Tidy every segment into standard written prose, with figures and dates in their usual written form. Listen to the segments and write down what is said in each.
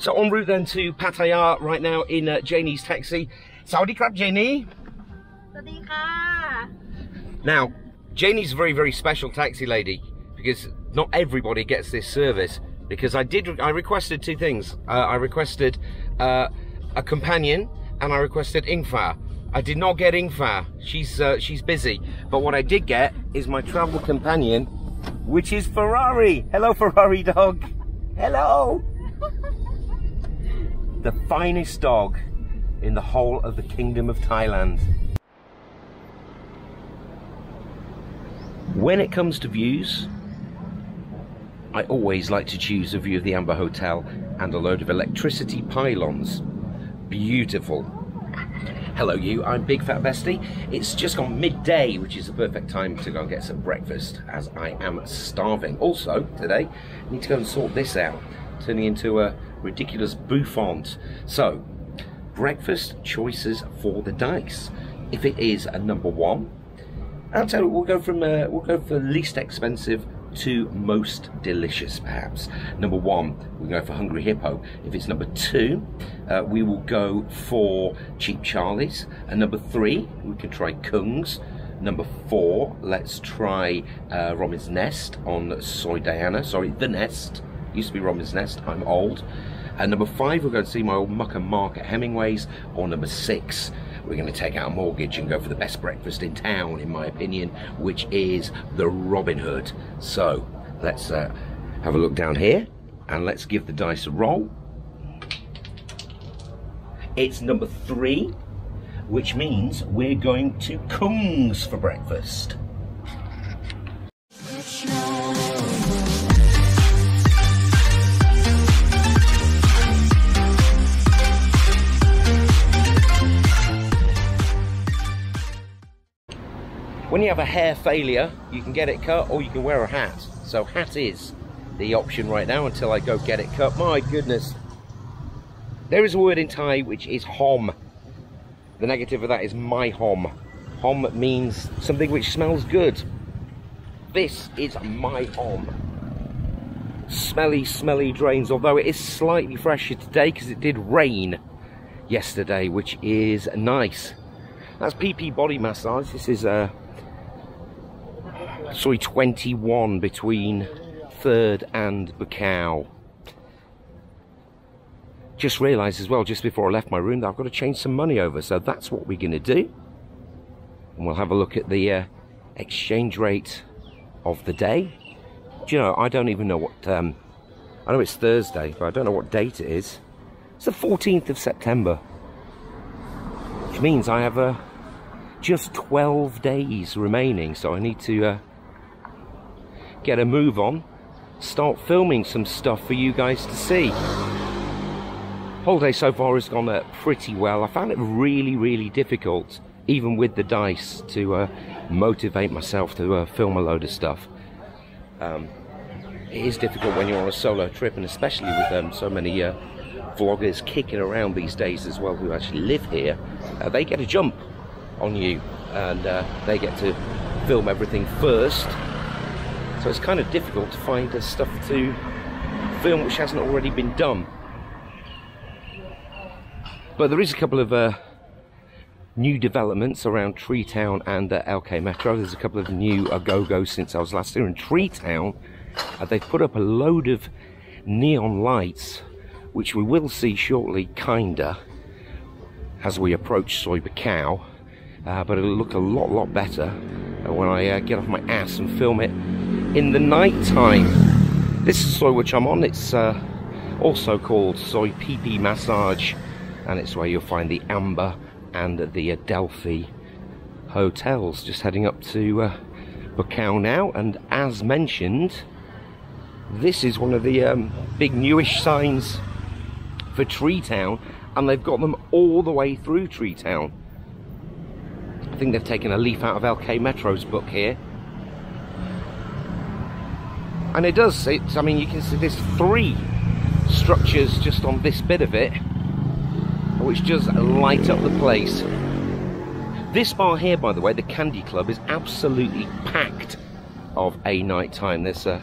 So en route then to Pattaya right now in Janie's taxi. Saudi crab, Janie. Now, Janie's a very, very special taxi lady because not everybody gets this service. Because I requested two things. I requested a companion and I requested Ingfa. I did not get Ingfa. She's busy. But what I did get is my travel companion, which is Ferrari. Hello, Ferrari dog. Hello. The finest dog in the whole of the Kingdom of Thailand. When it comes to views, I always like to choose a view of the Amber Hotel and a load of electricity pylons. Beautiful. Hello you, I'm Big Fat Bestie. It's just gone midday, which is the perfect time to go and get some breakfast, as I am starving. Also, today, I need to go and sort this out, turning into a ridiculous bouffant. So, breakfast choices for the dice. If it is a number one, I'll tell you, we'll go for least expensive to most delicious, perhaps. Number one, we go for Hungry Hippo. If it's number two, we will go for Cheap Charlie's. And number three, we can try Kung's. Number four, let's try Robin's Nest on Soy Diana. Sorry, The Nest. Used to be Robin's Nest, I'm old. And number five, we're going to see my old Muck and Mark at Hemingway's. Or number six, we're going to take out a mortgage and go for the best breakfast in town, in my opinion, which is the Robin Hood. So let's have a look down here and let's give the dice a roll. It's number three, which means we're going to Kung's for breakfast. When you have a hair failure, you can get it cut or you can wear a hat. So hat is the option right now until I go get it cut. My goodness. There is a word in Thai which is hom. The negative of that is my hom. Hom means something which smells good. This is my hom. Smelly, smelly drains, although it is slightly fresher today because it did rain yesterday, which is nice. That's PP Body Massage. This is Soy 21 between 3rd and buakhao. Just realised as well, just before I left my room, that I've got to change some money over, so that's what we're going to do. And we'll have a look at the exchange rate of the day. Do you know, I don't even know what, I know it's Thursday, but I don't know what date it is. It's the 14th of September, which means I have just 12 days remaining, so I need to get a move on, start filming some stuff for you guys to see. Holiday so far has gone pretty well. I found it really, really difficult, even with the dice, to motivate myself to film a load of stuff. It is difficult when you're on a solo trip, and especially with so many vloggers kicking around these days as well who actually live here. They get a jump on you, and they get to film everything first. So it's kind of difficult to find stuff to film which hasn't already been done. But there is a couple of new developments around Tree Town and LK Metro. There's a couple of new go-go's since I was last here in Tree Town. They've put up a load of neon lights, which we will see shortly, kinda, as we approach Soy buakhao. But it'll look a lot better when I get off my ass and film it in the night time. This is Soy which I'm on. It's also called Soy PP Massage, and it's where you'll find the Amber and the Adelphi hotels. Just heading up to buakhao now, and as mentioned, this is one of the big newish signs for Tree Town, and they've got them all the way through Tree Town. I think they've taken a leaf out of LK Metro's book here. And it does, I mean, you can see there's 3 structures just on this bit of it, which does light up the place. This bar here, by the way, the Candy Club, is absolutely packed of a night time. There's a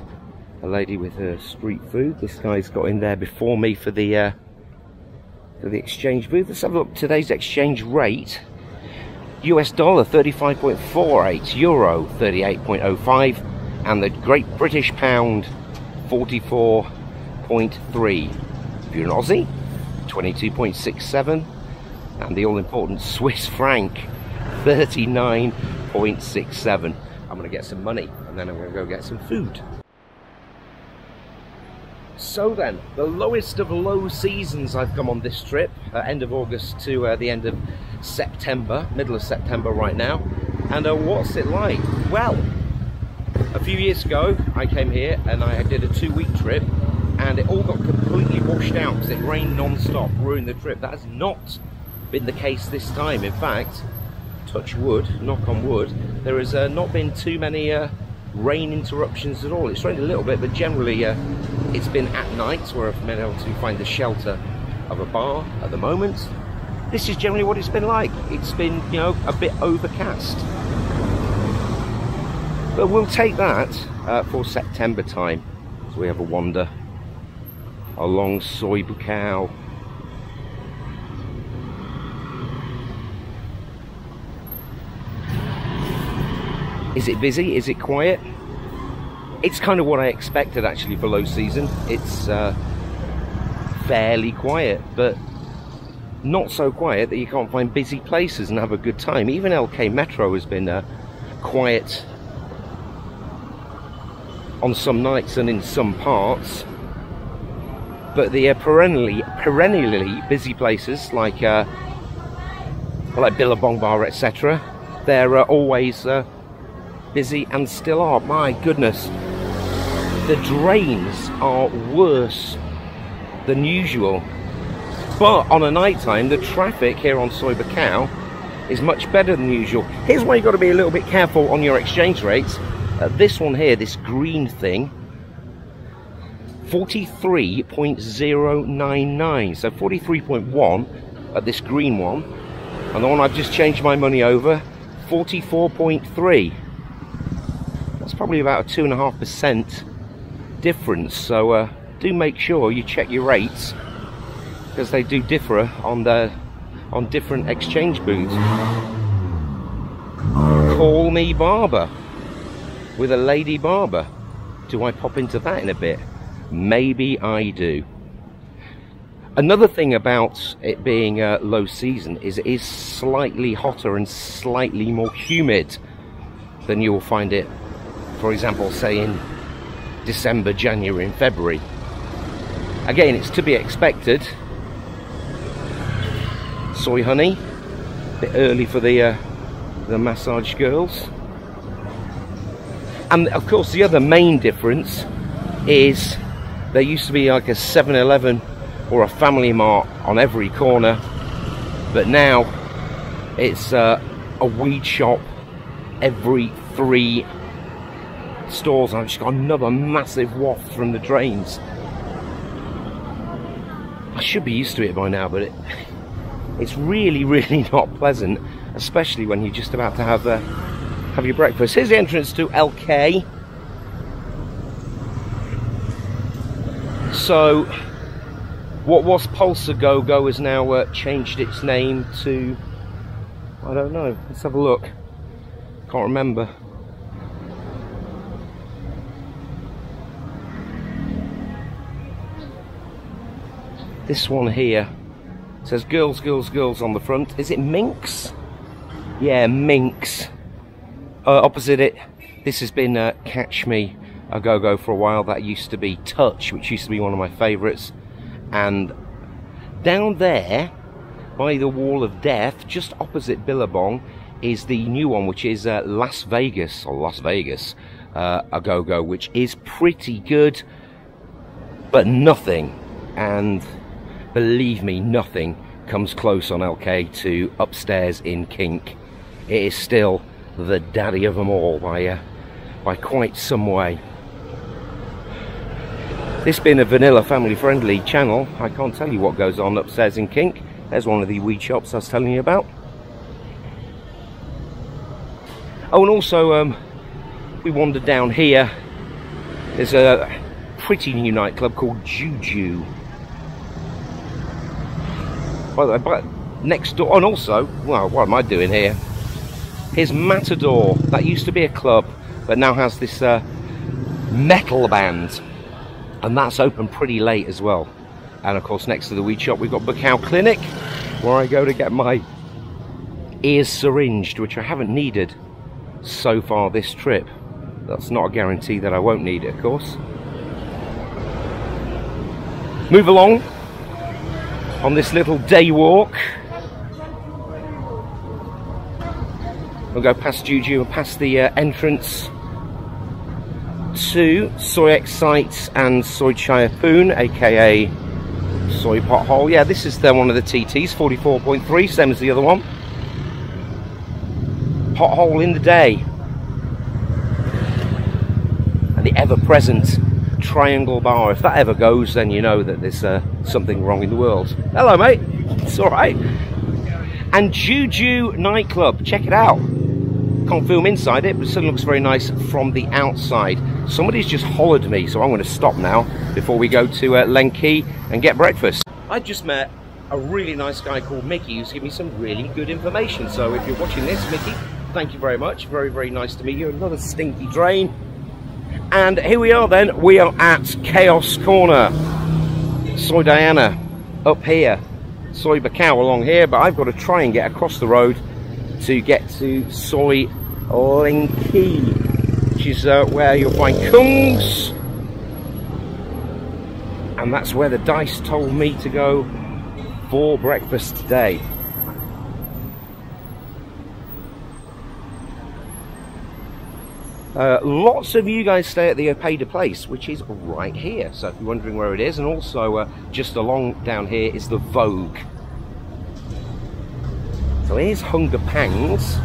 lady with her street food. This guy's got in there before me for the to the exchange booth. Let's have a look at today's exchange rate. US dollar 35.48, euro 38.05, and the Great British Pound 44.3. If you're an Aussie, 22.67, and the all-important Swiss franc 39.67. I'm going to get some money, and then I'm going to go get some food. So then, the lowest of low seasons I've come on this trip, end of August to the end of September, middle of September right now. And what's it like? Well, a few years ago I came here and I did a 2-week trip, and it all got completely washed out because it rained non-stop, ruined the trip. That has not been the case this time. In fact, touch wood, knock on wood, there has not been too many rain interruptions at all. It's rained a little bit, but generally it's been at night where I've been able to find the shelter of a bar at the moment. This is generally what it's been like. It's been, you know, a bit overcast. But we'll take that for September time. So we have a wander along Soy Buakhao. Is it busy? Is it quiet? It's kind of what I expected actually for low season. It's fairly quiet, but not so quiet that you can't find busy places and have a good time. Even LK Metro has been quiet on some nights and in some parts, but the perennially busy places like Billabong Bar, etc., they're always busy and still are. My goodness, the drains are worse than usual. But on a night time, the traffic here on Soy Buakhao is much better than usual. Here's why you've got to be a little bit careful on your exchange rates. This one here, this green thing, 43.099. So 43.1 at this green one. And the one I've just changed my money over, 44.3. That's probably about a 2.5% difference. So do make sure you check your rates, because they do differ on different exchange booths. Call me barber with a lady barber. Do I pop into that in a bit? Maybe I do. Another thing about it being low season is it is slightly hotter and slightly more humid than you will find it, for example, say in December, January and February. Again, it's to be expected. Soy honey, a bit early for the massage girls. And of course the other main difference is there used to be like a 7-Eleven or a Family Mart on every corner, but now it's a weed shop every 3 stores. I've just got another massive waft from the drains. I should be used to it by now, but it's really not pleasant, especially when you're just about to have your breakfast. Here's the entrance to LK. So what was Pulsar Go-Go has now changed its name to, I don't know, let's have a look. Can't remember. This one here says girls, girls, girls on the front. Is it Minx? Yeah, Minx. Opposite it, this has been Catch Me a Go-Go for a while. That used to be Touch, which used to be one of my favourites. And down there, by the Wall of Death, just opposite Billabong, is the new one, which is Las Vegas a Go-Go, which is pretty good, but nothing, and believe me, nothing comes close on LK to upstairs in Kink. It is still the daddy of them all by quite some way. This being a vanilla family friendly channel, I can't tell you what goes on upstairs in Kink. There's one of the weed shops I was telling you about. Oh, and also we wandered down here. There's a pretty new nightclub called Juju. By the way, but next door, and also, well, what am I doing here? Here's Matador. That used to be a club, but now has this metal band, and that's open pretty late as well. And of course, next to the weed shop, we've got Buakhao Clinic, where I go to get my ears syringed, which I haven't needed so far this trip. That's not a guarantee that I won't need it, of course. Move along on this little day walk. We'll go past Juju and past the entrance to Soy Excite and Soy Chaya aka Soy Pothole. Yeah, this is one of the TTs, 44.3, same as the other one. Pothole in the day. And the ever-present triangle bar. If that ever goes, then you know that there's something wrong in the world. Hello, mate. It's all right. And Juju nightclub. Check it out. Can't film inside it, but it still looks very nice from the outside. Somebody's just hollered me, so I'm going to stop now before we go to Lenki and get breakfast. I just met a really nice guy called Mickey who's given me some really good information. So if you're watching this, Mickey, thank you very much. Very, very nice to meet you. Another stinky drain. And here we are then. We are at Chaos Corner. Soy Diana up here. Soy Buakhao along here. But I've got to try and get across the road to get to Soy Lenki, which is where you'll find Kungs. And that's where the dice told me to go for breakfast today. Lots of you guys stay at the Pattaya place, which is right here. So if you're wondering where it is, and also just along down here is the Vogue. So here's Hunger Pangs.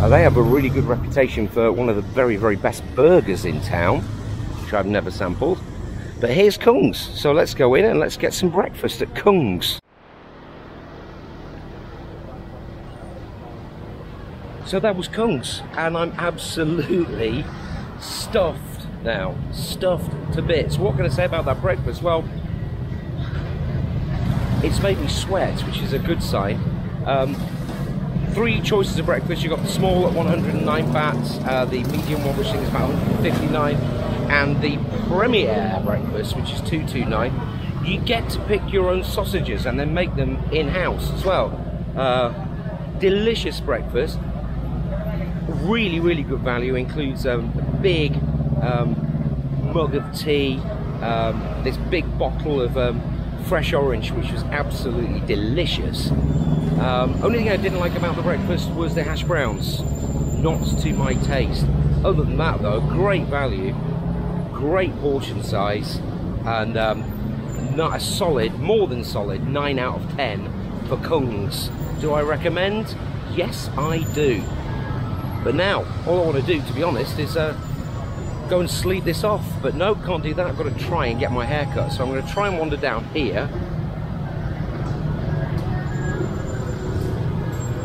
They have a really good reputation for one of the very, very best burgers in town, which I've never sampled. But here's Kungs. So let's go in and let's get some breakfast at Kungs. So that was Kungs, and I'm absolutely stuffed now. Stuffed to bits. What can I say about that breakfast? Well, it's made me sweat, which is a good sign. 3 choices of breakfast. You've got the small at 109 baht, the medium one, which I think is about 159, and the premier breakfast, which is 229. You get to pick your own sausages and then make them in-house as well. Delicious breakfast. Really, really good value. Includes a big mug of tea, this big bottle of fresh orange, which was absolutely delicious. Only thing I didn't like about the breakfast was the hash browns. Not to my taste. Other than that though, great value, great portion size, and not a solid, more than solid 9 out of 10 for Kungs. Do I recommend? Yes, I do. But now, all I want to do, to be honest, is go and sleep this off. But no, can't do that. I've got to try and get my hair cut. So I'm going to try and wander down here,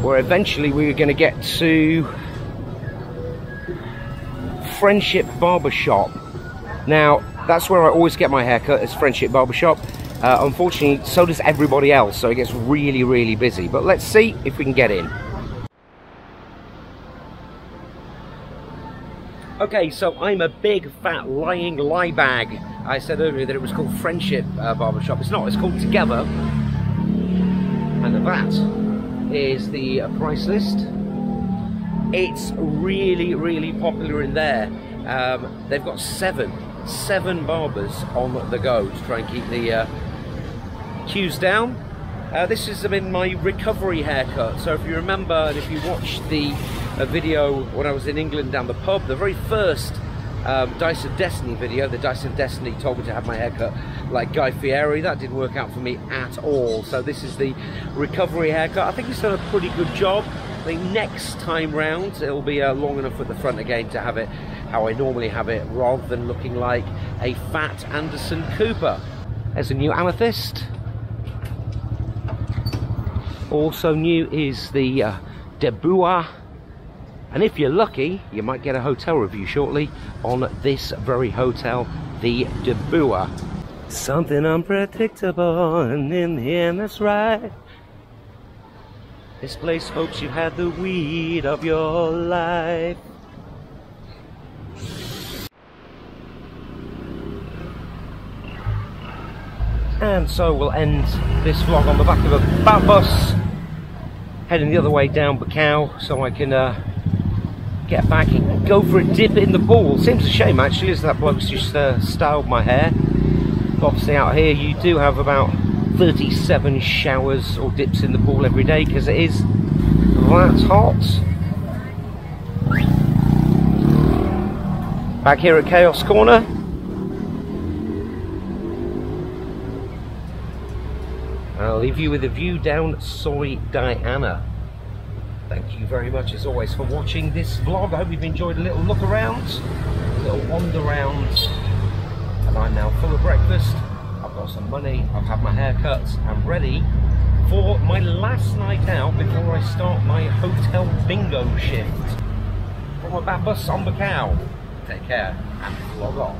where eventually we're going to get to Friendship Barbershop. Now, that's where I always get my hair cut, is Friendship Barbershop. Unfortunately, so does everybody else, so it gets really, really busy. But let's see if we can get in. Okay, so I'm a big fat lying lie bag. I said earlier that it was called Friendship Barbershop. It's not, it's called Together. And that is the price list. It's really, really popular in there. They've got seven barbers on the go to try and keep the queues down. This has been my recovery haircut. So if you remember, and if you watched the video when I was in England down the pub, the very first Dice of Destiny video, the Dice of Destiny told me to have my haircut like Guy Fieri. That didn't work out for me at all. So this is the recovery haircut. I think it's done a pretty good job. I think next time round it'll be long enough at the front again to have it how I normally have it, rather than looking like a fat Anderson Cooper. There's a new amethyst. Also new is the Debua. And if you're lucky, you might get a hotel review shortly on this very hotel, the Debua. Something unpredictable, and in the end that's right. This place hopes you've had the weed of your life. And so we'll end this vlog on the back of a bat bus, heading the other way down buakhao, so I can get back and go for a dip in the pool. Seems a shame actually, as that bloke's just styled my hair. But obviously out here you do have about 37 showers or dips in the pool every day, because it is that hot. Back here at Chaos Corner. I'll leave you with a view down Soy Diana. Thank you very much as always for watching this vlog. I hope you've enjoyed a little look around, a little wander around. And I'm now full of breakfast. I've got some money, I've had my hair cut, I'm ready for my last night out before I start my hotel bingo shift from a bat bus on buakhao. Take care and vlog off.